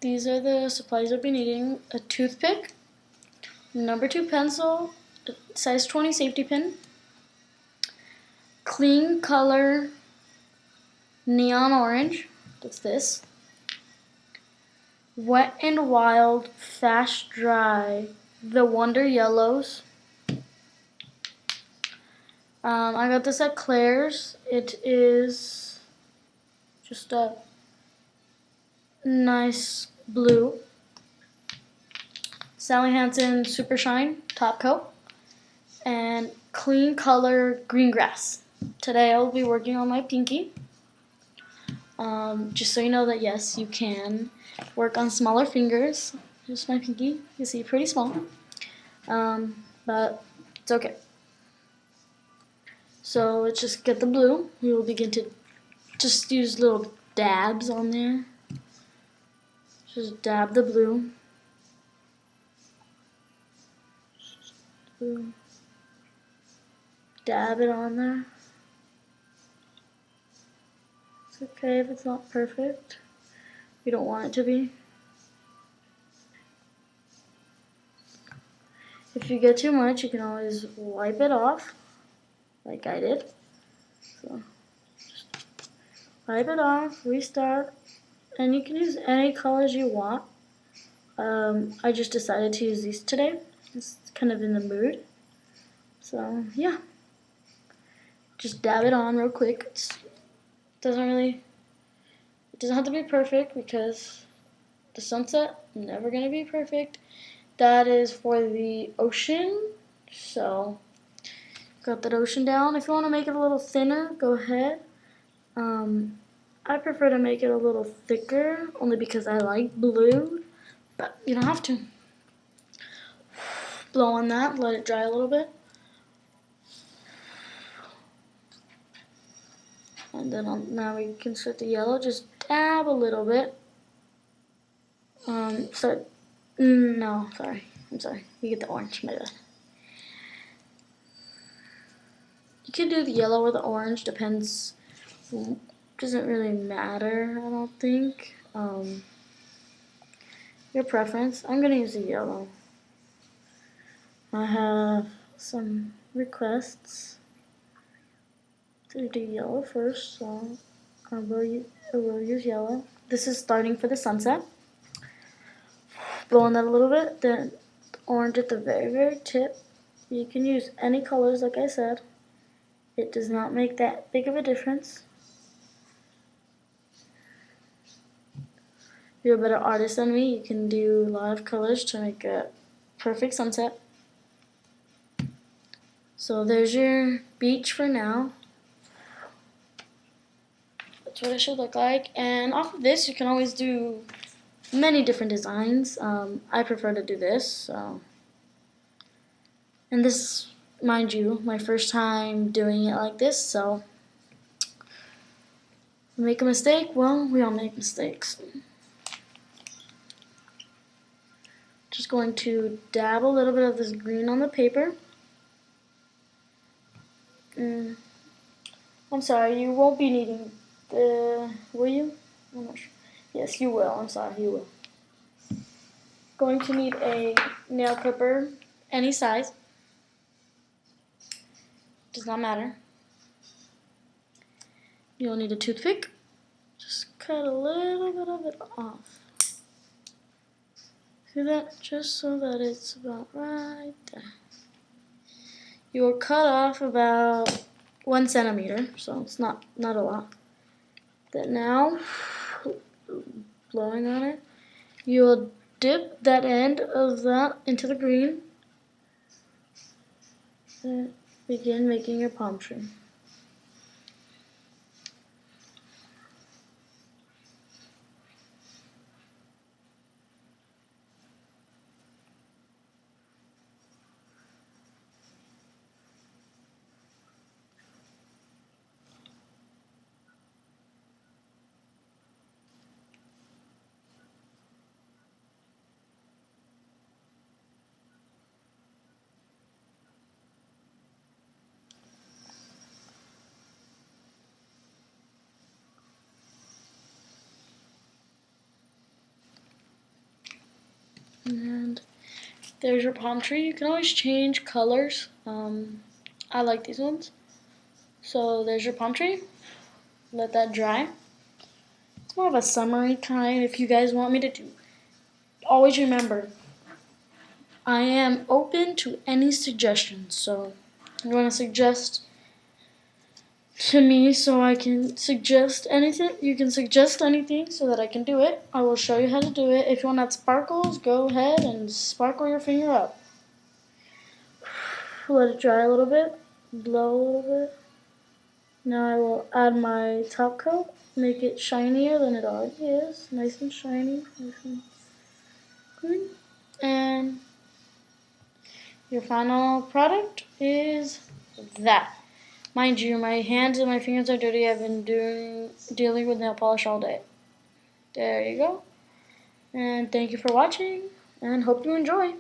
these are the supplies you'll be needing: a toothpick, number 2 pencil, size 20 safety pin, clean color neon orange, that's this, Wet and Wild Fast Dry, the Wonder Yellows. I got this at Claire's. It is just a nice blue. Sally Hansen Super Shine top coat, and Clean Color Green Grass. Today I will be working on my pinky. Just so you know that yes, you can work on smaller fingers. Just my pinky, you see, pretty small, but it's okay. So let's just get the blue. We will begin to just use little dabs on there. Just dab the blue. Dab it on there. It's okay if it's not perfect. You don't want it to be. If you get too much, you can always wipe it off, like I did. So just wipe it off, restart, and you can use any colors you want. I just decided to use these today. It's kind of in the mood. So yeah, just dab it on real quick. It doesn't have to be perfect because the sunset never gonna be perfect. That is for the ocean. So got that ocean down. If you want to make it a little thinner, go ahead. I prefer to make it a little thicker only because I like blue, but you don't have to. Blow on that, let it dry a little bit. And then now we can start the yellow. Just dab a little bit. No, sorry. I'm sorry. You get the orange, my bad. You can do the yellow or the orange, depends. Doesn't really matter, I don't think. Your preference. I'm gonna use the yellow. I have some requests to do yellow first, so I will use yellow. This is starting for the sunset. Blow on that a little bit, then orange at the very, very tip. You can use any colors, like I said. It does not make that big of a difference. If you're a better artist than me, you can do a lot of colors to make a perfect sunset. So there's your beach for now. That's what it should look like. And off of this, you can always do many different designs. I prefer to do this. So. And this, mind you, my first time doing it like this, so make a mistake, well, we all make mistakes. Just going to dab a little bit of this green on the paper. I'm sorry, you won't be needing the, will you? I'm not sure. Yes, you will, I'm sorry, you will. Going to need a nail clipper, any size. Does not matter. You'll need a toothpick. Just cut a little bit of it off. See that? Just so that it's about right there. You will cut off about 1 centimeter, so it's not a lot. Then now, blowing on it, you will dip that end of that into the green and begin making your palm tree. And there's your palm tree. You can always change colors. I like these ones. So there's your palm tree. Let that dry. It's more of a summery kind if you guys want me to do. Always remember, I am open to any suggestions. So you want to suggest to me so I can suggest anything. You can suggest anything so that I can do it. I will show you how to do it. If you want to add sparkles, go ahead and sparkle your finger up. Let it dry a little bit. Blow a little bit. Now I will add my top coat. Make it shinier than it already is. Nice and shiny. Nice and clean. And your final product is that. Mind you, my hands and my fingers are dirty. I've been dealing with nail polish all day. There you go. And thank you for watching, and hope you enjoy.